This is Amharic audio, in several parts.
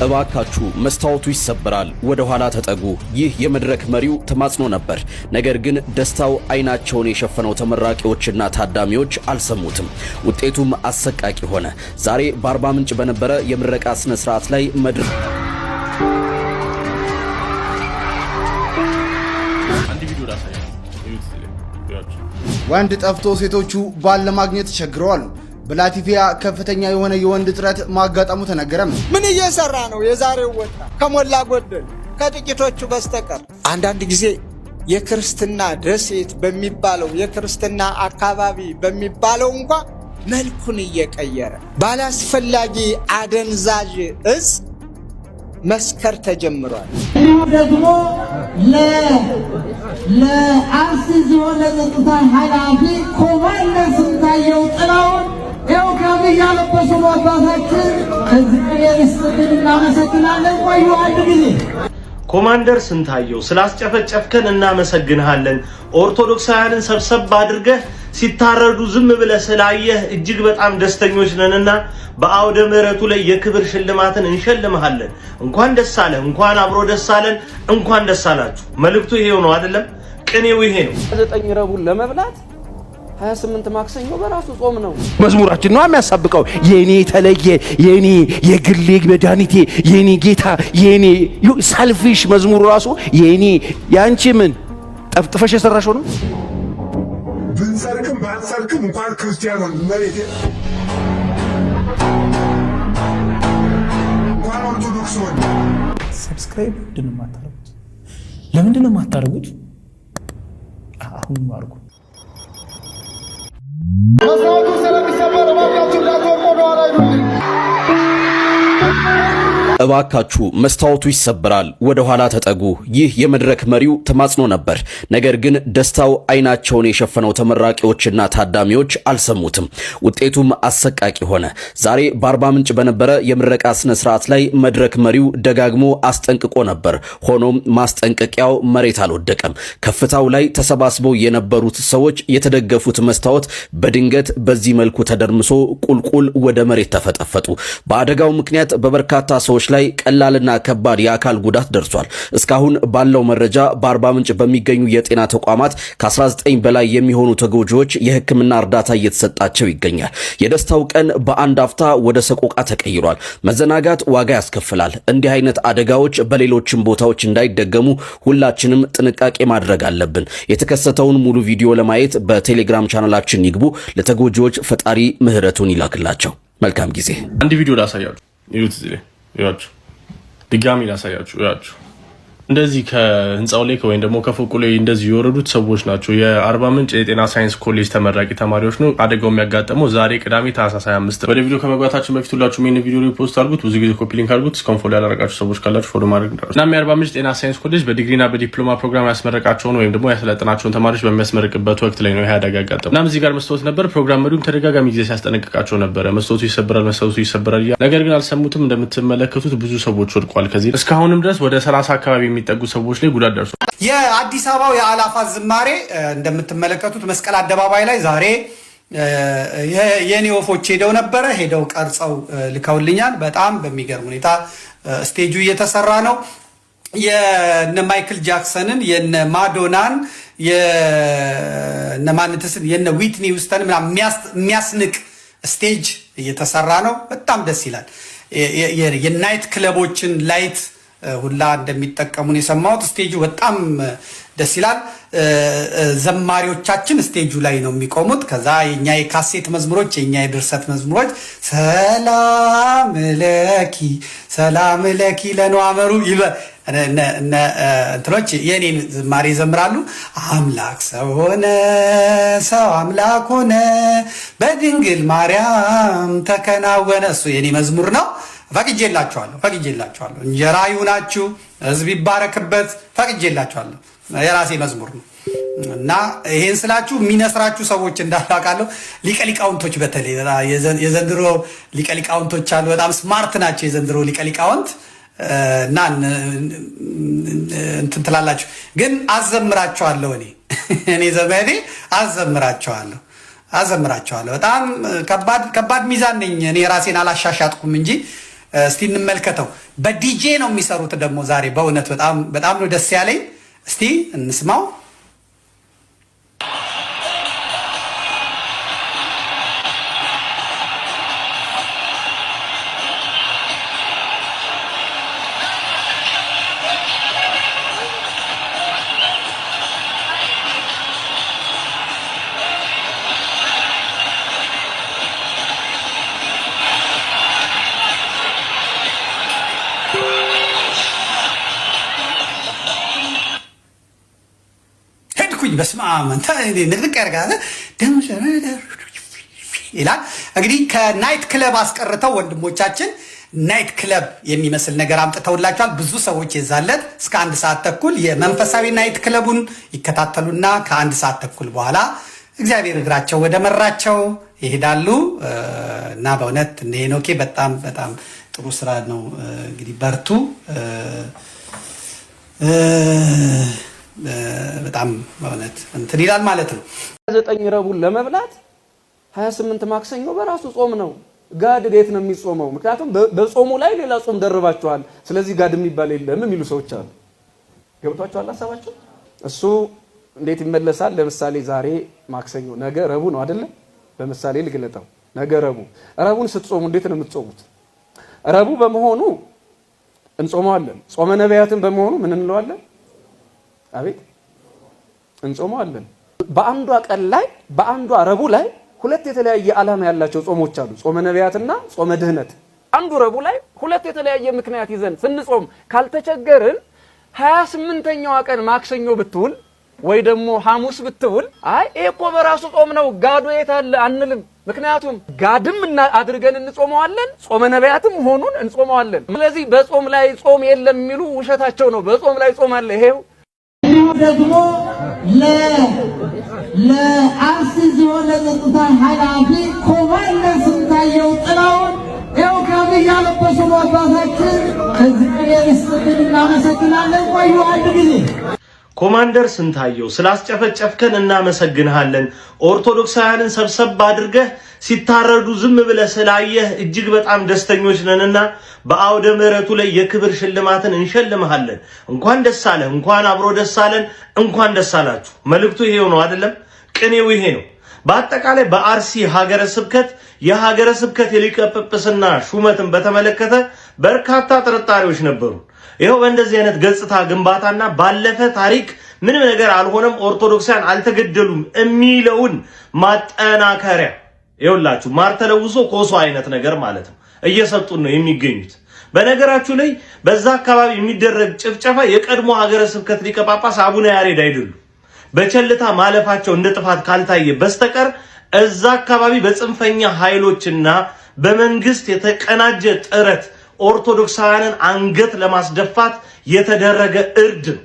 እባካችሁ መስታወቱ ይሰበራል፣ ወደ ኋላ ተጠጉ። ይህ የመድረክ መሪው ተማጽኖ ነበር። ነገር ግን ደስታው አይናቸውን የሸፈነው ተመራቂዎችና ታዳሚዎች አልሰሙትም። ውጤቱም አሰቃቂ ሆነ። ዛሬ በአርባ ምንጭ በነበረ የምረቃ ስነ ስርዓት ላይ ወንድ ጠፍቶ ሴቶቹ ባል ለማግኘት ተቸግረዋል። በላቲቪያ ከፍተኛ የሆነ የወንድ እጥረት ማጋጠሙ ተነገረም። ምን እየሰራ ነው የዛሬው ወጣት? ከሞላ ጎደል ከጥቂቶቹ በስተቀር አንዳንድ ጊዜ የክርስትና ደሴት በሚባለው የክርስትና አካባቢ በሚባለው እንኳን መልኩን እየቀየረ ባላስፈላጊ አደንዛዥ እጽ መስከር ተጀምሯል። ደግሞ ለአርሲ ዞን ለጸጥታ ኃላፊ ኮማንደር ስንታየው ጥላውን ያው ከዚህ ያለበሱ አባታችን እዚህ የስተን እናመሰግናለን። ቆዩ አንድ ጊዜ ኮማንደር ስንታየው ስላስጨፈጨፍከን እናመሰግንሃለን። ኦርቶዶክሳውያንን ሰብሰብ አድርገህ ሲታረዱ ዝም ብለህ ስላየህ እጅግ በጣም ደስተኞች ነንና በአውደ ምሕረቱ ላይ የክብር ሽልማትን እንሸልምሃለን። እንኳን ደስ አለህ፣ እንኳን አብሮ ደስ አለን፣ እንኳን ደስ አላችሁ። መልእክቱ ይሄው ነው አይደለም? ቅኔው ይሄ ነው። 9 ረቡዕ ለመብላት 28 ማክሰኞ በራሱ ጾም ነው። መዝሙራችን ነው የሚያሳብቀው። የኔ ተለየ፣ የኔ የግሌ መድኃኒቴ፣ የኔ ጌታ፣ የኔ ሳልፊሽ መዝሙሩ ራሱ የኔ ያንቺ ምን ጠፍጥፈሽ የሰራሽው ነው። ብንሰርክም ባንሰርክም እንኳን ክርስቲያን ሆን መሬቴ እንኳን ኦርቶዶክስ ሆን። ሰብስክራይብ ለምንድን ነው የማታደርጉት? አሁን አድርጉ። መስታወቱ ስለሚሰበር እባካችሁ እንዳትወርቁ ወደኋላ ሂዱልኝ። እባካችሁ መስታወቱ ይሰበራል፣ ወደ ኋላ ተጠጉ። ይህ የመድረክ መሪው ተማጽኖ ነበር። ነገር ግን ደስታው አይናቸውን የሸፈነው ተመራቂዎችና ታዳሚዎች አልሰሙትም። ውጤቱም አሰቃቂ ሆነ። ዛሬ በአርባ ምንጭ በነበረ የምረቃ ስነ ስርዓት ላይ መድረክ መሪው ደጋግሞ አስጠንቅቆ ነበር። ሆኖም ማስጠንቀቂያው መሬት አልወደቀም። ከፍታው ላይ ተሰባስበው የነበሩት ሰዎች የተደገፉት መስታወት በድንገት በዚህ መልኩ ተደርምሶ ቁልቁል ወደ መሬት ተፈጠፈጡ። በአደጋው ምክንያት በበርካታ ሰዎች ላይ ቀላልና ከባድ የአካል ጉዳት ደርሷል። እስካሁን ባለው መረጃ በአርባ ምንጭ በሚገኙ የጤና ተቋማት ከ19 በላይ የሚሆኑ ተጎጂዎች የሕክምና እርዳታ እየተሰጣቸው ይገኛል። የደስታው ቀን በአንድ አፍታ ወደ ሰቆቃ ተቀይሯል። መዘናጋት ዋጋ ያስከፍላል። እንዲህ አይነት አደጋዎች በሌሎችም ቦታዎች እንዳይደገሙ ሁላችንም ጥንቃቄ ማድረግ አለብን። የተከሰተውን ሙሉ ቪዲዮ ለማየት በቴሌግራም ቻናላችን ይግቡ። ለተጎጂዎች ፈጣሪ ምህረቱን ይላክላቸው። መልካም ጊዜ። አንድ ቪዲዮ ላሳያችሁ። ይዩት ድጋሚ ላሳያችሁ። ያችሁ እንደዚህ ከህንጻው ላይ ወይም ደግሞ ከፎቁ ላይ እንደዚህ የወረዱት ሰዎች ናቸው። የአርባ ምንጭ የጤና ሳይንስ ኮሌጅ ተመራቂ ተማሪዎች ነው። አደጋው የሚያጋጠመው ዛሬ ቅዳሜ ታህሳስ 25። ወደ ቪዲዮ ከመግባታችን በፊት ሁላችሁም ይሄን ቪዲዮ ሪፖስት አድርጉት። ብዙ ጊዜ ኮፒ ሊንክ አድርጉት። እስካሁን ፎሎ ያላደረጋችሁ ሰዎች ካላችሁ ፎሎ ማድረግ እንዳትረሱ። እናም የአርባ ምንጭ ጤና ሳይንስ ኮሌጅ በዲግሪና በዲፕሎማ ፕሮግራም ያስመረቃቸውን ወይም ደግሞ ያሰለጠናቸውን ተማሪዎች በሚያስመርቅበት ወቅት ላይ ነው ይሄ አደጋ ያጋጠመው። እናም እዚህ ጋር መስታወት ነበር። ፕሮግራም መሪውም ተደጋጋሚ ጊዜ ሲያስጠነቅቃቸው ነበረ። መስታወቱ ይሰበራል፣ መስታወቱ ይሰበራል። ነገር ግን አልሰሙትም። እንደምትመለከቱት ብዙ ሰዎች ወድቋል። ከዚህ እስካሁንም ድረስ ወደ 30 አካባቢ የሚጠጉ ሰዎች ላይ ጉዳት ደርሷል። የአዲስ አበባው የአላፋት ዝማሬ እንደምትመለከቱት መስቀል አደባባይ ላይ ዛሬ የኔ ወፎች ሄደው ቀርጸው ልከውልኛል። በጣም በሚገርም ሁኔታ ስቴጁ እየተሰራ ነው። የነ ማይክል ጃክሰንን የነ ማዶናን የነ ማንተስን የነ ዊትኒ ሂውስተን የሚያስንቅ ስቴጅ እየተሰራ ነው። በጣም ደስ ይላል። የናይት ክለቦችን ላይት ሁላ እንደሚጠቀሙን የሰማሁት። ስቴጁ በጣም ደስ ይላል። ዘማሪዎቻችን ስቴጁ ላይ ነው የሚቆሙት። ከዛ የኛ የካሴት መዝሙሮች፣ የኛ የድርሰት መዝሙሮች ሰላም ለኪ ሰላም ለኪ ለነዋመሩ እንትኖች የኔን ዝማሬ ይዘምራሉ። አምላክ ሰው ሆነ፣ ሰው አምላክ ሆነ፣ በድንግል ማርያም ተከናወነ። እሱ የኔ መዝሙር ነው። ፈቅጄላችኋለሁ። እንጀራ ይሁናችሁ፣ ህዝብ ይባረክበት። ፈቅጄላችኋለሁ። የራሴ መዝሙር ነው እና ይሄን ስላችሁ የሚነስራችሁ ሰዎች እንዳላቃለሁ። ሊቀሊቃውንቶች በተለይ የዘንድሮ ሊቀሊቃውንቶች አሉ። በጣም ስማርት ናቸው የዘንድሮ ሊቀሊቃውንት እና እንትን ትላላችሁ። ግን አዘምራችኋለሁ። እኔ ዘመዴ አዘምራችኋለሁ። በጣም ከባድ ሚዛን ነኝ። እኔ ራሴን አላሻሻጥኩም እንጂ እስቲ እንመልከተው። በዲጄ ነው የሚሰሩት ደግሞ ዛሬ በእውነት በጣም ነው ደስ ያለኝ። እስቲ እንስማው። በስመ አብ ንቅንቅ ያደርጋል ይላል። እንግዲህ ከናይት ክለብ አስቀርተው ወንድሞቻችን ናይት ክለብ የሚመስል ነገር አምጥተውላቸዋል። ብዙ ሰዎች የዛለት እስከ 1 ሰዓት ተኩል የመንፈሳዊ ናይት ክለቡን ይከታተሉና ከ1 ሰዓት ተኩል በኋላ እግዚአብሔር እግራቸው ወደ መራቸው ይሄዳሉ እና በእውነት እነ ሄኖኬ በጣም ጥሩ ስራ ነው። እንግዲህ በርቱ። በጣም በእውነት እንትን ይላል ማለት ነው። 9 ረቡዕን ለመብላት 28 ማክሰኞ በራሱ ጾም ነው። ጋድ እንዴት ነው የሚጾመው? ምክንያቱም በጾሙ ላይ ሌላ ጾም ደርባችኋል፣ ስለዚህ ጋድ የሚባል የለም የሚሉ ሰዎች አሉ። ገብቷችኋል ሐሳባቸው? እሱ እንዴት ይመለሳል? ለምሳሌ ዛሬ ማክሰኞ፣ ነገ ረቡዕ ነው አይደለ? በምሳሌ ልግለጠው። ነገ ረቡዕን ስትጾሙ እንዴት ነው የምትጾሙት? ረቡዕ በመሆኑ እንጾመዋለን። ጾመ ነቢያትን በመሆኑ ምን እንለዋለን? አቤት እንጾመዋለን። በአንዷ ቀን ላይ በአንዷ ረቡዕ ላይ ሁለት የተለያየ ዓላማ ያላቸው ጾሞች አሉ። ጾመ ነቢያትና ጾመ ድህነት። አንዱ ረቡዕ ላይ ሁለት የተለያየ ምክንያት ይዘን ስንጾም ካልተቸገርን 28ኛዋ ቀን ማክሰኞ ብትውል ወይ ደግሞ ሐሙስ ብትውል አይ እኮ በራሱ ጾም ነው ጋዱ የት አለ አንልም። ምክንያቱም ጋድም አድርገን እንጾመዋለን፣ ጾመ ነቢያትም ሆኑን እንጾመዋለን። ስለዚህ በጾም ላይ ጾም የለም የሚሉ ውሸታቸው ነው። በጾም ላይ ጾም አለ። ይሄው ደግሞ ለአርሲ ዞን ለጸጥታ ኃላፊ ኮማንደር ስንታየው ጥላውን ይኸው ካብ እያለበሱ ነው አባታችን። እግዚአብሔር ይስጥልን፣ እናመሰግናለን። ቆዩ አንድ ጊዜ ኮማንደር ስንታየው ስላስጨፈጨፍከን እናመሰግንሃለን። ኦርቶዶክሳውያንን ሰብሰብ አድርገህ ሲታረዱ ዝም ብለህ ስላየህ እጅግ በጣም ደስተኞች ነንና በአውደ ምሕረቱ ላይ የክብር ሽልማትን እንሸልምሃለን። እንኳን ደስ አለህ፣ እንኳን አብሮ ደስ አለን፣ እንኳን ደስ አላችሁ። መልእክቱ ይሄው ነው አይደለም? ቅኔው ይሄ ነው። በአጠቃላይ በአርሲ ሀገረ ስብከት የሀገረ ስብከት የሊቀ ጵጵስና ሹመትን በተመለከተ በርካታ ጥርጣሬዎች ነበሩ። ይሄው በእንደዚህ አይነት ገጽታ ግንባታና ባለፈ ታሪክ ምንም ነገር አልሆነም፣ ኦርቶዶክሳውያን አልተገደሉም የሚለውን ማጠናከሪያ ይኸውላችሁ ማር ተለውሶ ኮሶ አይነት ነገር ማለት ነው እየሰጡን ነው የሚገኙት። በነገራችሁ ላይ በዛ አካባቢ የሚደረግ ጭፍጨፋ የቀድሞ ሀገረ ስብከት ሊቀ ጳጳስ አቡነ ያሬድ አይደሉም። በቸልታ ማለፋቸው እንደ ጥፋት ካልታየ በስተቀር እዛ አካባቢ በጽንፈኛ ኃይሎችና በመንግስት የተቀናጀ ጥረት ኦርቶዶክሳውያንን አንገት ለማስደፋት የተደረገ እርድ ነው።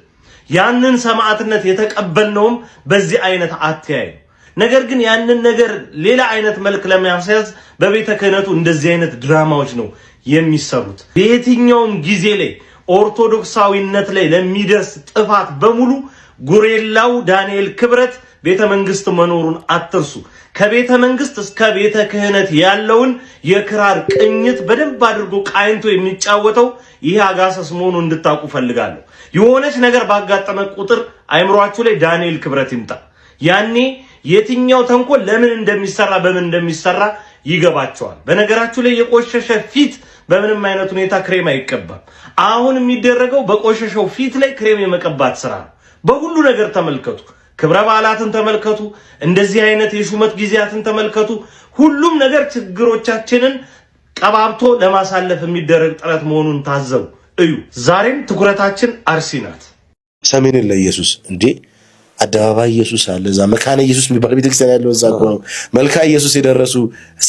ያንን ሰማዕትነት የተቀበልነውም በዚህ አይነት አተያይ። ነገር ግን ያንን ነገር ሌላ አይነት መልክ ለማስያዝ በቤተ ክህነቱ እንደዚህ አይነት ድራማዎች ነው የሚሰሩት። በየትኛውም ጊዜ ላይ ኦርቶዶክሳዊነት ላይ ለሚደርስ ጥፋት በሙሉ ጉሬላው ዳንኤል ክብረት ቤተ መንግስት መኖሩን አትርሱ። ከቤተ መንግስት እስከ ቤተ ክህነት ያለውን የክራር ቅኝት በደንብ አድርጎ ቃይንቶ የሚጫወተው ይሄ አጋሰስ መሆኑ እንድታውቁ ፈልጋለሁ። የሆነች ነገር ባጋጠመ ቁጥር አይምሯችሁ ላይ ዳንኤል ክብረት ይምጣ። ያኔ የትኛው ተንኮል ለምን እንደሚሰራ በምን እንደሚሰራ ይገባቸዋል። በነገራችሁ ላይ የቆሸሸ ፊት በምንም አይነት ሁኔታ ክሬም አይቀባም። አሁን የሚደረገው በቆሸሸው ፊት ላይ ክሬም የመቀባት ስራ ነው። በሁሉ ነገር ተመልከቱ። ክብረ በዓላትን ተመልከቱ። እንደዚህ አይነት የሹመት ጊዜያትን ተመልከቱ። ሁሉም ነገር ችግሮቻችንን ቀባብቶ ለማሳለፍ የሚደረግ ጥረት መሆኑን ታዘቡ፣ እዩ። ዛሬም ትኩረታችን አርሲ ናት። ሰሜንን ለኢየሱስ እንዴ አደባባይ ኢየሱስ አለ። እዛ መካነ ኢየሱስ የሚባል ቤተክርስቲያን ያለው እዛ እኮ ነው። መልካ ኢየሱስ የደረሱ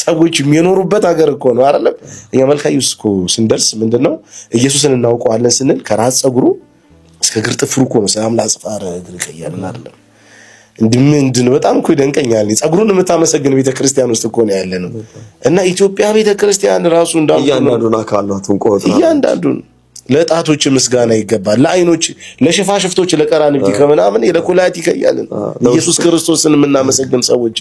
ሰዎች የሚኖሩበት ሀገር እኮ ነው አይደለም? እኛ መልካ ኢየሱስ እኮ ስንደርስ ምንድነው ኢየሱስን እናውቀዋለን ስንል ከራስ ጸጉሩ እስከ እግር ጥፍሩ እኮ ነው። ሰላም ላጽፋር እግር ቀያልን አይደለም? ምንድን በጣም እኮ ይደንቀኛል። ጸጉሩን የምታመሰግን ቤተክርስቲያን ውስጥ እኮ ነው ያለ ነው። እና ኢትዮጵያ ቤተክርስቲያን ራሱ እያንዳንዱን አካላቱን ቆጥራ እያንዳንዱን ለጣቶች ምስጋና ይገባል፣ ለአይኖች፣ ለሽፋሽፍቶች፣ ለቀራንብቲ ከምናምን ለኩላቲ ከያልን ኢየሱስ ክርስቶስን የምናመሰግን ሰዎች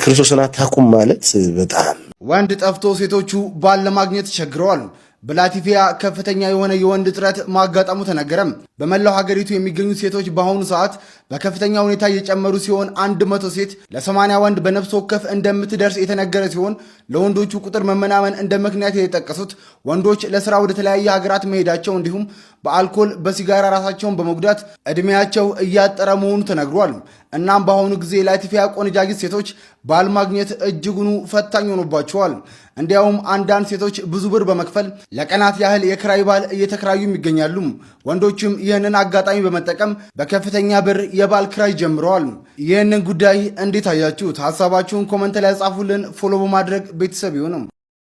ክርስቶስን አታውቁም ማለት በጣም ወንድ ጠፍቶ ሴቶቹ ባል ለማግኘት ተቸግረዋል። በላቲቪያ ከፍተኛ የሆነ የወንድ እጥረት ማጋጠሙ ተነገረም። በመላው ሀገሪቱ የሚገኙ ሴቶች በአሁኑ ሰዓት በከፍተኛ ሁኔታ እየጨመሩ ሲሆን 100 ሴት ለ80 ወንድ በነፍስ ወከፍ እንደምትደርስ የተነገረ ሲሆን ለወንዶቹ ቁጥር መመናመን እንደ ምክንያት የተጠቀሱት ወንዶች ለስራ ወደ ተለያየ ሀገራት መሄዳቸው እንዲሁም በአልኮል በሲጋራ ራሳቸውን በመጉዳት እድሜያቸው እያጠረ መሆኑ ተነግሯል። እናም በአሁኑ ጊዜ ላቲቪያ ቆነጃጅት ሴቶች ባል ማግኘት እጅጉኑ ፈታኝ ሆኖባቸዋል። እንዲያውም አንዳንድ ሴቶች ብዙ ብር በመክፈል ለቀናት ያህል የክራይ ባል እየተከራዩ ይገኛሉ። ወንዶችም ይህንን አጋጣሚ በመጠቀም በከፍተኛ ብር የባል ክራይ ጀምረዋል። ይህንን ጉዳይ እንዴት አያችሁት? ሀሳባችሁን ኮመንት ላይ ጻፉልን። ፎሎ በማድረግ ቤተሰብ ይሁኑ።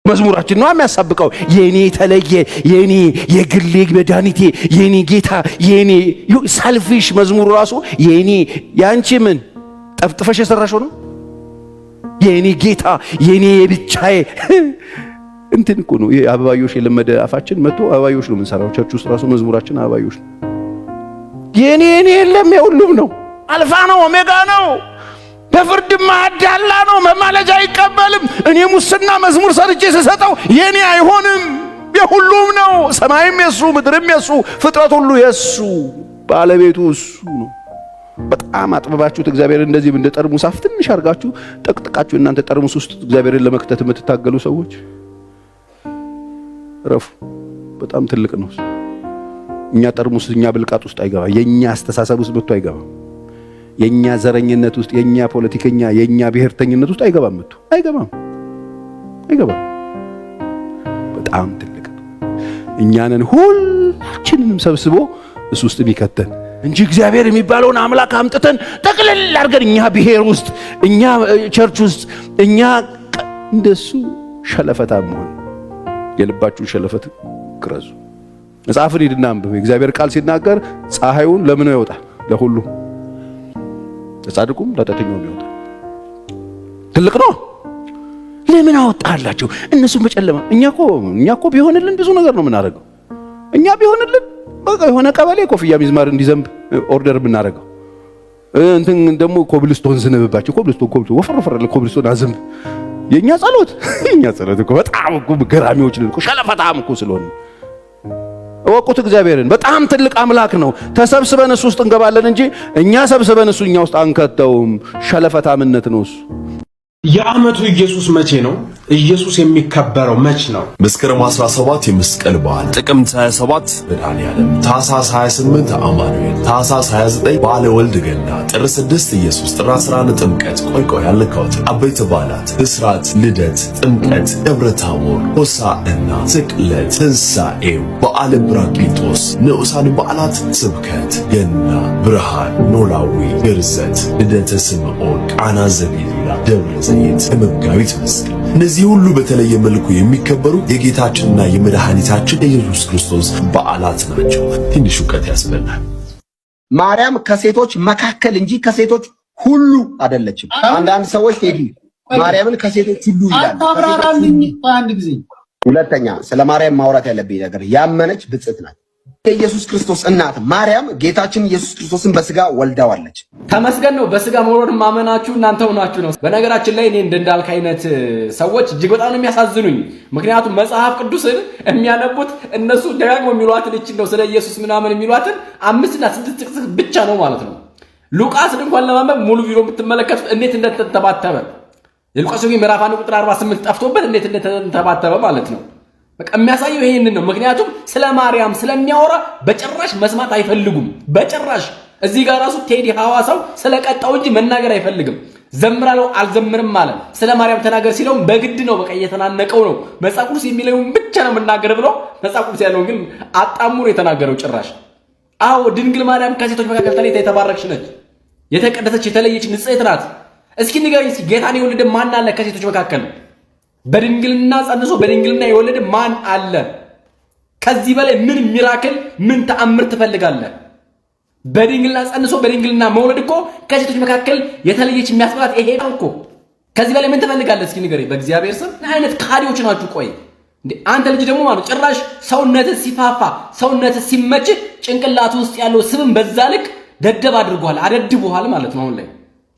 መዝሙራችን ነው የሚያሳብቀው። የኔ ተለየ የኔ የግሌ መድኃኒቴ የኔ ጌታ የኔ ሳልፊሽ መዝሙሩ ራሱ የኔ ያንቺ ምን ጠፍጥፈሽ የሰራሽው ነው። የኔ ጌታ የኔ ብቻዬ እንትን እኮ ነው። ይሄ አበባዮሽ የለመደ አፋችን መጥቶ አበባዮሽ ነው የምንሰራው። ቸርች ውስጥ ራሱ መዝሙራችን አበባዮሽ ነው። የኔ የለም የሁሉም ነው። አልፋ ነው ኦሜጋ ነው። በፍርድ ማዳላ ነው። መማለጃ አይቀበልም። እኔ ሙስና መዝሙር ሰርቼ ስሰጠው የኔ አይሆንም፣ የሁሉም ነው። ሰማይም የሱ ምድርም የሱ ፍጥረት ሁሉ የሱ ባለቤቱ እሱ ነው። በጣም አጥበባችሁት እግዚአብሔር እንደዚህ እንደ ጠርሙስ አፍ ትንሽ አድርጋችሁ ጠቅጥቃችሁ እናንተ ጠርሙስ ውስጥ እግዚአብሔርን ለመክተት የምትታገሉ ሰዎች ረፉ። በጣም ትልቅ ነው። እኛ ጠርሙስ እኛ ብልቃጥ ውስጥ አይገባ። የኛ አስተሳሰብ ውስጥ መጥቶ አይገባ። የኛ ዘረኝነት ውስጥ የኛ ፖለቲከኛ የኛ ብሔርተኝነት ውስጥ አይገባም። መጥቶ አይገባም። በጣም ትልቅ ነው። እኛንን ሁላችንንም ሰብስቦ እሱ ውስጥ የሚከተን እንጂ እግዚአብሔር የሚባለውን አምላክ አምጥተን ጠቅልል አድርገን እኛ ብሔር ውስጥ እኛ ቸርች ውስጥ እኛ እንደሱ ሸለፈታ መሆን የልባችሁን ሸለፈት ቅረዙ። መጽሐፍን ሂድና አንብቡ። እግዚአብሔር ቃል ሲናገር ፀሐዩን ለምን ያወጣል? ለሁሉ ለጻድቁም ለኃጢአተኛውም ያወጣል። ትልቅ ነው። ለምን አወጣላችሁ እነሱን በጨለማ? እኛ እኮ ቢሆንልን ብዙ ነገር ነው የምናደርገው። እኛ ቢሆንልን በቃ የሆነ ቀበሌ ኮፍያ ሚዝማር እንዲዘንብ ኦርደር ብናደርገው እንትን ደግሞ ኮብልስቶን ዝንብባቸው ኮብልስቶን ወፈረፈረ ኮብልስቶን አዝንብ። የኛ ጸሎት እኮ በጣም እኮ ገራሚዎች ነን እኮ ሸለፈታም እኮ ስለሆነ ወቁት። እግዚአብሔርን በጣም ትልቅ አምላክ ነው። ተሰብስበን እሱ ውስጥ እንገባለን እንጂ እኛ ሰብስበን እሱ እኛ ውስጥ አንከተውም። ሸለፈታምነት ነው እሱ። የዓመቱ ኢየሱስ መቼ ነው? ኢየሱስ የሚከበረው መች ነው? መስከረም 17 የመስቀል በዓል፣ ጥቅምት 27 መድኃኔዓለም፣ ታኅሳስ 28 አማኑኤል፣ ታኅሳስ 29 በዓለ ወልድ ገና፣ ጥር 6 ኢየሱስ፣ ጥር 11 ጥምቀት። ቆይ ያልነካሁት አበይት በዓላት እስራት፣ ልደት፣ ጥምቀት፣ ደብረ ታቦር፣ ሆሳዕና፣ ስቅለት፣ ትንሣኤው፣ በዓለ ብራክሊጦስ፣ ንዑሳን በዓላት ስብከት፣ ገና፣ ብርሃን፣ ኖላዊ፣ ግርዘት፣ ልደተ ስምዖን፣ ቃና ዘገሊላ፣ ደብረ ዘይት፣ መጋቢት መስቀል። እነዚህ ሁሉ በተለየ መልኩ የሚከበሩ የጌታችንና የመድኃኒታችን የኢየሱስ ክርስቶስ በዓላት ናቸው። ትንሽ እውቀት ያስበላል። ማርያም ከሴቶች መካከል እንጂ ከሴቶች ሁሉ አይደለችም። አንዳንድ ሰዎች ማርያምን ከሴቶች ሁሉ ይላሉ። አታብራራልኝ አንድ ጊዜ። ሁለተኛ ስለ ማርያም ማውራት ያለብኝ ነገር ያመነች ብጽዕት ናት። የኢየሱስ ክርስቶስ እናት ማርያም ጌታችን ኢየሱስ ክርስቶስን በስጋ ወልዳዋለች። ተመስገን ነው። በስጋ መውረድ ማመናችሁ እናንተ ሆናችሁ ነው። በነገራችን ላይ እኔ እንዳልክ አይነት ሰዎች እጅግ በጣም ነው የሚያሳዝኑኝ። ምክንያቱም መጽሐፍ ቅዱስን የሚያነቡት እነሱ ደጋግሞ የሚሏትን እቺ ነው ስለ ኢየሱስ ምናምን የሚሏትን 5 እና 6 ጥቅስ ብቻ ነው ማለት ነው። ሉቃስን እንኳን ለማንበብ ሙሉ ቪዲዮ ብትመለከቱት እንዴት እንደተንተባተበ የሉቃስ ወንጌል ምዕራፍ 1 ቁጥር 48 ጠፍቶበት እንዴት እንደተንተባተበ ማለት ነው። በቃ የሚያሳየው ይሄንን ነው። ምክንያቱም ስለ ማርያም ስለሚያወራ በጭራሽ መስማት አይፈልጉም። በጭራሽ እዚህ ጋር ራሱ ቴዲ ሐዋሳው ስለቀጣው እንጂ መናገር አይፈልግም። ዘምራለው አልዘምርም ማለት ስለ ማርያም ተናገር ሲለው በግድ ነው። በቃ እየተናነቀው ነው። መጽሐፍ ቅዱስ የሚለውን ብቻ ነው መናገር ብሎ መጽሐፍ ቅዱስ ያለውን ግን አጣሙ ነው የተናገረው ጭራሽ። አዎ ድንግል ማርያም ከሴቶች መካከል ተለይታ የተባረክሽ ነች፣ የተቀደሰች የተለየች ንጽሕት ናት። እስኪ ንገረኝ፣ ጌታን የወለደ ማን አለ ከሴቶች መካከል? በድንግልና ጸንሶ በድንግልና የወለደ ማን አለ? ከዚህ በላይ ምን ሚራክል ምን ተአምር ትፈልጋለህ? በድንግልና ጸንሶ በድንግልና መውለድ እኮ ከሴቶች መካከል የተለየች የሚያስብላት ይሄ ነው እኮ። ከዚህ በላይ ምን ትፈልጋለህ? እስኪ ንገረኝ በእግዚአብሔር ስም። ምን አይነት ካዲዎች ናችሁ? ቆይ እንዴ አንተ ልጅ ደግሞ ማለት ጭራሽ ሰውነትህ ሲፋፋ ሰውነትህ ሲመች ጭንቅላት ውስጥ ያለው ስብም በዛ ልክ ደደብ አድርጓል፣ አደድቧል ማለት ነው አሁን ላይ።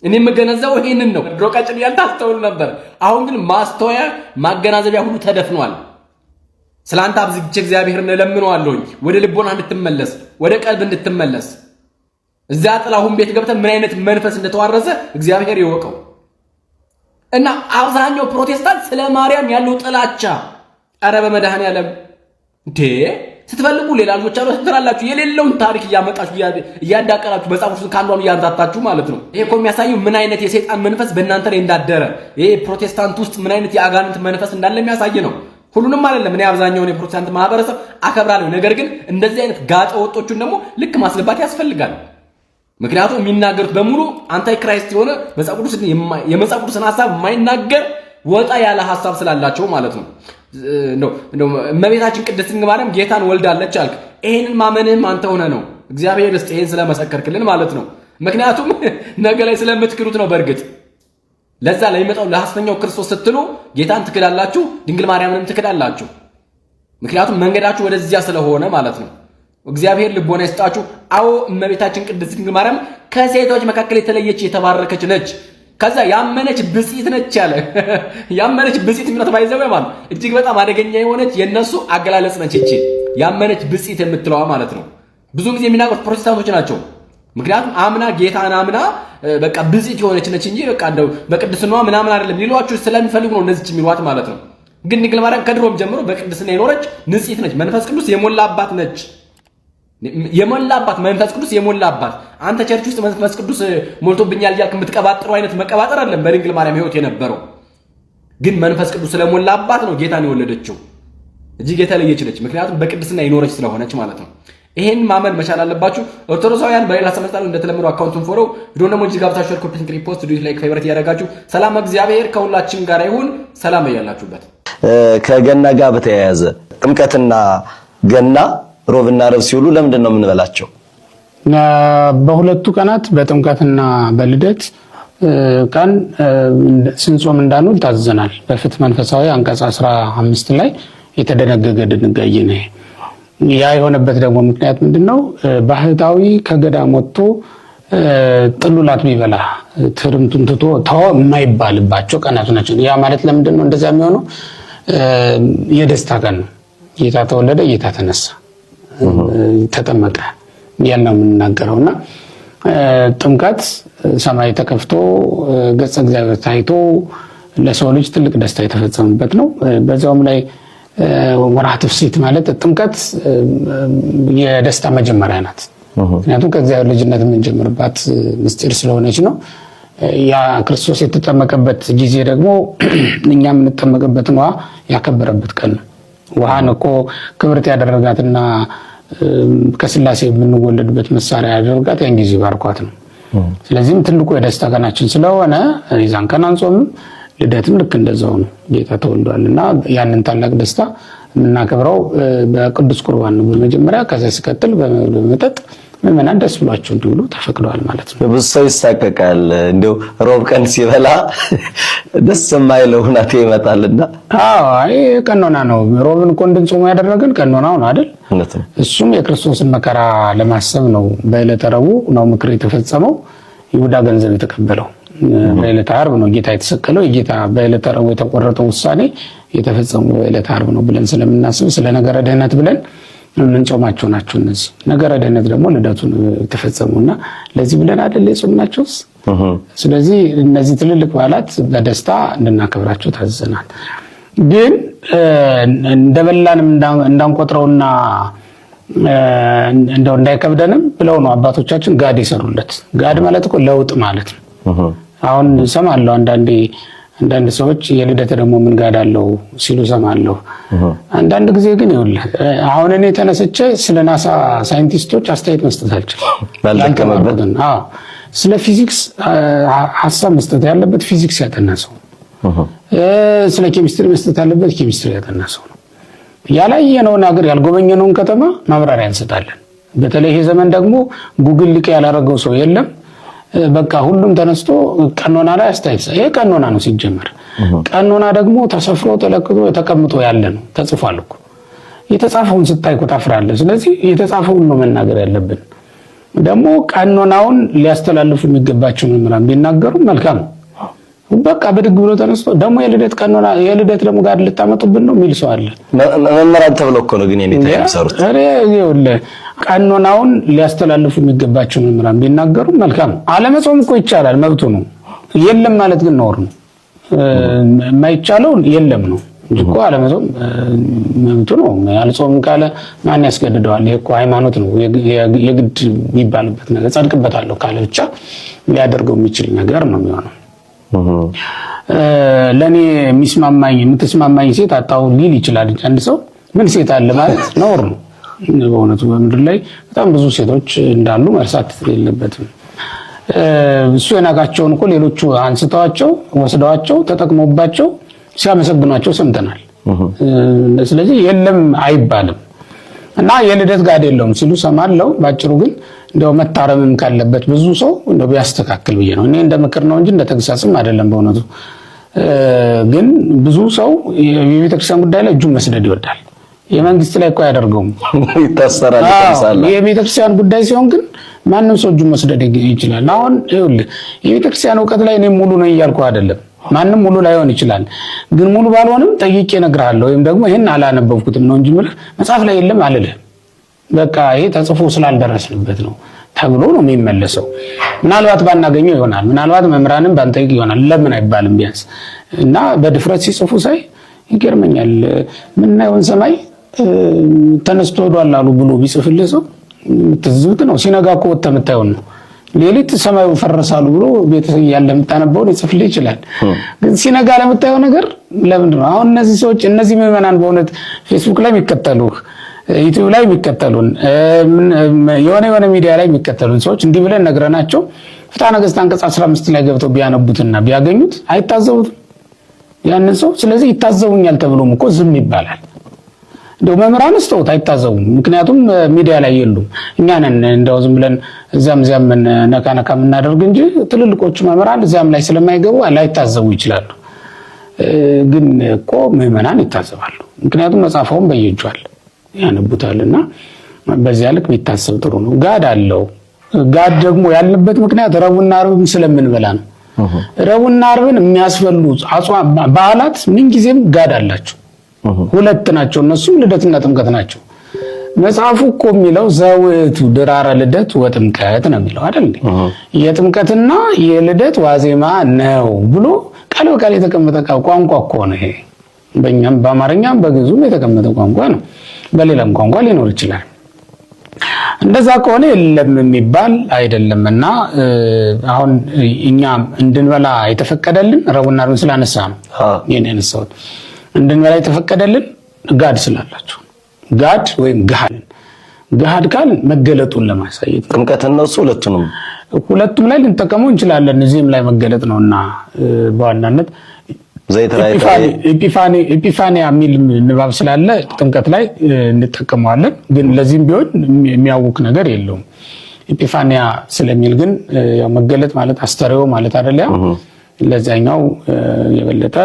እኔ የምገነዘበው ይሄንን ነው። ድሮ ቀጭን ያልታስተውል ነበር። አሁን ግን ማስተዋያ ማገናዘቢያ ሁሉ ተደፍኗል። ስላንተ አብዝቼ እግዚአብሔርን እለምነዋለሁኝ ወደ ልቦና እንድትመለስ ወደ ቀልብ እንድትመለስ። እዛ ጥላሁን ቤት ገብተህ ምን አይነት መንፈስ እንደተዋረሰ እግዚአብሔር ይወቀው። እና አብዛኛው ፕሮቴስታንት ስለ ማርያም ያለው ጥላቻ አረ በመድኃኔዓለም እንዴ ስትፈልጉ ሌላ ልጆች አሉ ትራላችሁ የሌለውን ታሪክ እያመጣችሁ እያዳቀላችሁ መጻፉን ካንዷን እያንታታችሁ ማለት ነው። ይሄ እኮ የሚያሳየው ምን አይነት የሰይጣን መንፈስ በእናንተ ላይ እንዳደረ ይሄ ፕሮቴስታንት ውስጥ ምን አይነት የአጋንንት መንፈስ እንዳለ የሚያሳይ ነው። ሁሉንም አይደለም። እኔ አብዛኛውን የፕሮቴስታንት ማህበረሰብ አከብራለሁ። ነገር ግን እንደዚህ አይነት ጋጠ ወጦቹን ደግሞ ልክ ማስገባት ያስፈልጋል። ምክንያቱም የሚናገሩት በሙሉ አንታይ ክራይስት የሆነ የመጽሐፍ ቅዱስን ሐሳብ የማይናገር ወጣ ያለ ሐሳብ ስላላቸው ማለት ነው። እመቤታችን ቅድስት ድንግል ማርያም ጌታን ወልዳለች አልክ። ይሄንን ማመንህም አንተ ሆነ ነው እግዚአብሔር እስቲ ይሄን ስለመሰከርክልን ማለት ነው። ምክንያቱም ነገ ላይ ስለምትክሩት ነው። በእርግጥ ለዛ ላይ የመጣው ለሐሰተኛው ክርስቶስ ስትሉ ጌታን ትክዳላችሁ፣ ድንግል ማርያምንም ትክዳላችሁ። ምክንያቱም መንገዳችሁ ወደዚያ ስለሆነ ማለት ነው። እግዚአብሔር ልቦና ይስጣችሁ። አዎ እመቤታችን ቅድስት ድንግል ማርያም ከሴቶች መካከል የተለየች የተባረከች ነች። ከዛ ያመነች ብጽዕት ነች ያለ ያመነች ብጽዕት ምንት ባይዘው ማለት እጅግ በጣም አደገኛ የሆነች የነሱ አገላለጽ ነች እቺ ያመነች ብጽዕት የምትለዋ ማለት ነው። ብዙ ጊዜ የሚናገሩት ፕሮቴስታንቶች ናቸው። ምክንያቱም አምና ጌታን አምና በቃ ብጽዕት የሆነች ነች እንጂ በቃ እንደው በቅድስናዋ ምናምን አይደለም ሊሏችሁ ስለሚፈልጉ ነው እነዚህ የሚሏት ማለት ነው። ግን ድንግል ማርያም ከድሮም ጀምሮ በቅድስና የኖረች ንጽሕት ነች። መንፈስ ቅዱስ የሞላባት ነች። የሞላባት መንፈስ ቅዱስ የሞላባት። አንተ ቸርች ውስጥ መንፈስ ቅዱስ ሞልቶብኛል እያልክ የምትቀባጥረው አይነት መቀባጠር አይደለም በድንግል ማርያም ሕይወት የነበረው። ግን መንፈስ ቅዱስ ስለሞላባት ነው ጌታን የወለደችው። እጅግ የተለየች ነች። ምክንያቱም በቅድስና የኖረች ስለሆነች ማለት ነው። ይሄን ማመን መቻል አለባችሁ። ኦርቶዶክሳውያን በሌላ ሰመጣሉ እንደተለመደው አካውንቱን ፎሎው ቪዲዮ ደግሞ እጅግ ጋብታችሁ ኮፒ ሪፖስት ዱት ላይክ ፌቨሪት ያደረጋችሁ ሰላም እግዚአብሔር ከሁላችን ጋር ይሁን። ሰላም ያላችሁበት። ከገና ጋር በተያያዘ ጥምቀትና ገና ሮብና ረብ ሲውሉ ለምንድን ነው የምንበላቸው? በሁለቱ ቀናት በጥምቀትና በልደት ቀን ስንጾም እንዳንውል ታዘናል። በፍትሕ መንፈሳዊ አንቀጽ 15 ላይ የተደነገገ ድንጋጌ ነው። ያ የሆነበት ደግሞ ምክንያት ምንድነው? ባህታዊ ከገዳም ወጥቶ ጥሉላት ቢበላ ትርምቱን ትቶ ተው የማይባልባቸው ቀናት ናቸው። ያ ማለት ለምንድን ነው እንደዛ የሚሆነው? የደስታ ቀን ነው። ጌታ ተወለደ፣ ጌታ ተነሳ፣ ተጠመቀ ያልነው የምንናገረውና ጥምቀት ሰማይ ተከፍቶ ገጸ እግዚአብሔር ታይቶ ለሰው ልጅ ትልቅ ደስታ የተፈጸመበት ነው። በዛውም ላይ ወርኃ ትፍሥሕት ማለት ጥምቀት የደስታ መጀመሪያ ናት። ምክንያቱም ከእግዚአብሔር ልጅነት የምንጀምርባት ምስጢር ስለሆነች ነው። ያ ክርስቶስ የተጠመቀበት ጊዜ ደግሞ እኛ የምንጠመቅበትን ውሃ ያከበረበት ቀን ነው። ውሃን እኮ ክብርት ያደረጋትና ከስላሴ የምንወለድበት መሳሪያ ያደረጋት ያን ጊዜ ባርኳት ነው። ስለዚህም ትልቁ የደስታ ቀናችን ስለሆነ ይዛን ቀን አንጾምም። ልደትም ልክ እንደዛው ነው። ጌታ ተወልዷልና ያንን ታላቅ ደስታ የምናከብረው በቅዱስ ቁርባን ነው በመጀመሪያ። ከዛ ሲቀጥል በመጠጥ ምዕመናን ደስ ብሏቸው እንዲውሉ ተፈቅዷል ማለት ነው። ብዙ ሰው ይሳቀቃል። እንደው ሮብ ቀን ሲበላ ደስ የማይለው ሁኔታ ይመጣልና አይ ቀኖና ነው። ሮብን እኮ እንድንጾም ያደረገን ቀኖናው ነው አይደል? እሱም የክርስቶስን መከራ ለማሰብ ነው። በዕለተ ረቡዕ ነው ምክር የተፈጸመው። ይሁዳ ገንዘብ የተቀበለው በዕለተ ዓርብ ነው ጌታ የተሰቀለው። የጌታ በዕለተ ረቡዕ የተቆረጠው ውሳኔ የተፈጸመው በዕለተ ዓርብ ነው ብለን ስለምናስብ ስለ ነገረ ድኅነት ብለን የምንጾማቸው ናቸው እነዚህ። ነገረ ድኅነት ደግሞ ልደቱን የተፈጸመውና ለዚህ ብለን አይደል የጾምናቸውስ። ስለዚህ እነዚህ ትልልቅ በዓላት በደስታ እንድናከብራቸው ታዘናል። ግን እንደበላንም እንዳንቆጥረውና እንደው እንዳይከብደንም ብለው ነው አባቶቻችን ጋድ የሰሩለት። ጋድ ማለት እኮ ለውጥ ማለት ነው። አሁን ሰማለሁ አንዳንድ ሰዎች የልደት ደግሞ ምን ጋድ አለው ሲሉ ሰማለሁ። አንዳንድ ጊዜ ግን ይኸውልህ አሁን እኔ ተነስቼ ስለ ናሳ ሳይንቲስቶች አስተያየት መስጠት አልችልም። ስለ ፊዚክስ ሐሳብ መስጠት ያለበት ፊዚክስ ያጠና ሰው፣ ስለ ኬሚስትሪ መስጠት ያለበት ኬሚስትሪ ያጠና ሰው ነው። ያላየነውን ሀገር ያልጎበኘነውን ከተማ ማብራሪያ እንሰጣለን። በተለይ ይሄ ዘመን ደግሞ ጉግል ሊቅ ያላረገው ሰው የለም። በቃ ሁሉም ተነስቶ ቀኖና ላይ አስተያየት። ይሄ ቀኖና ነው ሲጀመር። ቀኖና ደግሞ ተሰፍሮ ተለክቶ ተቀምጦ ያለ ነው። ተጽፏል እኮ የተጻፈውን ስታይ እኮ ታፍራለህ። ስለዚህ የተጻፈውን ነው መናገር ያለብን። ደግሞ ቀኖናውን ሊያስተላልፉ የሚገባቸው መምህራን ቢናገሩ መልካም። በቃ በድግ ብሎ ተነስቶ ደግሞ የልደት ቀኖና የልደት ደግሞ ጋር ልታመጡብን ነው የሚል ሰው አለ። መመራን ተብሎ እኮ ነው ግን የኔታ የሚሰሩት። ቀኖናውን ሊያስተላልፉ የሚገባቸው መምህራን ቢናገሩ መልካም። አለመጾም እኮ ይቻላል፣ መብቱ ነው። የለም ማለት ግን ነውር ነው። የማይቻለው የለም ነው እንጂ እኮ አለመጾም መብቱ ነው። አልጾም ካለ ማን ያስገድደዋል? ይሄ እኮ ሃይማኖት ነው። የግድ የሚባልበት ነገር ጸድቅበታለሁ ካለ ብቻ ሊያደርገው የሚችል ነገር ነው የሚሆነው። ለኔ የሚስማማኝ የምትስማማኝ ሴት አጣው ሊል ይችላል። አንድ ሰው ምን ሴት አለ ማለት ነውር ነው። በእውነቱ በምድር ላይ በጣም ብዙ ሴቶች እንዳሉ መርሳት የለበትም። እሱ የናቃቸውን እኮ ሌሎቹ አንስተዋቸው ወስደዋቸው ተጠቅመውባቸው ሲያመሰግኗቸው ሰምተናል። ስለዚህ የለም አይባልም እና የልደት ጋር አይደለም ሲሉ ሰማለው። ባጭሩ ግን እንደው መታረምም ካለበት ብዙ ሰው እንደው ቢያስተካክል ብዬ ነው። እኔ እንደ ምክር ነው እንጂ እንደ ተግሳጽም አይደለም። በእውነቱ ግን ብዙ ሰው የቤተክርስቲያን ጉዳይ ላይ እጁን መስደድ ይወዳል። የመንግስት ላይ እኮ ያደርገውም ይታሰራል ይተምሳል። የቤተክርስቲያን ጉዳይ ሲሆን ግን ማንም ሰው እጁን መስደድ ይችላል። አሁን ይኸውልህ የቤተክርስቲያን ዕውቀት ላይ እኔ ሙሉ ነኝ እያልኩ አይደለም። ማንም ሙሉ ላይሆን ይችላል። ግን ሙሉ ባልሆንም ጠይቄ እነግርሃለሁ ወይም ደግሞ ይሄን አላነበብኩትም ነው እንጂ ማለት መጽሐፍ ላይ የለም አልልህም። በቃ ይሄ ተጽፎ ስላልደረስንበት ነው ተብሎ ነው የሚመለሰው። ምናልባት ባናገኘው ይሆናል፣ ምናልባት መምህራንም ባንጠይቅ ይሆናል። ለምን አይባልም ቢያንስ እና በድፍረት ሲጽፉ ሳይ ይገርመኛል። ምናየውን ሰማይ ተነስቶ ሄዷል አሉ ብሎ ቢጽፍልህ ሰው ትዝብት ነው። ሲነጋ እኮ ወጥተህ የምታየው ነው። ሌሊት ሰማዩ ፈረሳሉ ብሎ ቤት ያለ የምታነበውን ይጽፍልህ ይችላል። ግን ሲነጋ ለምታየው ነገር ለምንድን ነው? አሁን እነዚህ ሰዎች እነዚህ ምዕመናን በእውነት ፌስቡክ ላይ የሚከተሉህ ዩቲዩብ ላይ የሚከተሉን የሆነ ሚዲያ ላይ የሚከተሉን ሰዎች እንዲህ ብለን ነግረናቸው ፍትሐ ነገሥት አንቀጽ 15 ላይ ገብተው ቢያነቡትና ቢያገኙት አይታዘቡትም ያንን ሰው። ስለዚህ ይታዘቡኛል ተብሎም እኮ ዝም ይባላል። እንደው መምህራን ስተውት አይታዘቡም። ምክንያቱም ሚዲያ ላይ የሉም። እኛ ነን እንደው ዝም ብለን እዛም ነካ የምናደርግ እንጂ ትልልቆቹ መምህራን እዛም ላይ ስለማይገቡ ላይታዘቡ ይችላሉ። ግን እኮ ምዕመናን ይታዘባሉ። ምክንያቱም መጽሐፉን በየጇል ያነቡታልና በዚያ ልክ ቢታሰብ ጥሩ ነው። ጋድ አለው። ጋድ ደግሞ ያለበት ምክንያት ረቡዕና ዓርብም ስለምንበላ ነው። ረቡዕና ዓርብን የሚያስፈሉ በዓላት ምንጊዜም ጋድ አላቸው። ሁለት ናቸው። እነሱም ልደትና ጥምቀት ናቸው። መጽሐፉ እኮ የሚለው ዘውቱ ድራረ ልደት ወጥምቀት ነው የሚለው አይደል? የጥምቀትና የልደት ዋዜማ ነው ብሎ ቃል በቃል የተቀመጠ ቋንቋ እኮ ነው ይሄ። በእኛም በአማርኛም በግዕዙም የተቀመጠ ቋንቋ ነው። በሌላም ቋንቋ ሊኖር ይችላል። እንደዛ ከሆነ የለም የሚባል አይደለምና አሁን እኛ እንድንበላ የተፈቀደልን ረቡዕና ዓርብን ስላነሳ ነው የኔ ያነሳሁት። እንድንበላ የተፈቀደልን ጋድ ስላላቸው ጋድ ወይም ገሃድ ካል መገለጡን ለማሳየት ጥምቀት ነው። ሁለቱም ላይ ልንጠቀመው እንችላለን። እዚህም ላይ መገለጥ ነውና በዋናነት ኤጲፋኒያ የሚል ንባብ ስላለ ጥምቀት ላይ እንጠቀመዋለን። ግን ለዚህም ቢሆን የሚያውክ ነገር የለውም። ኤጲፋኒያ ስለሚል ግን ያው መገለጥ ማለት አስተርእዮ ማለት አይደለም። ለዛኛው የበለጠ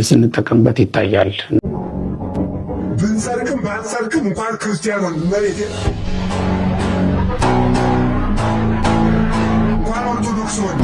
ስንጠቀምበት ይታያል። ብንሰርክም ባንሰርክም እንኳን ክርስቲያን ሆን መሬት እንኳን ኦርቶዶክስ ሆን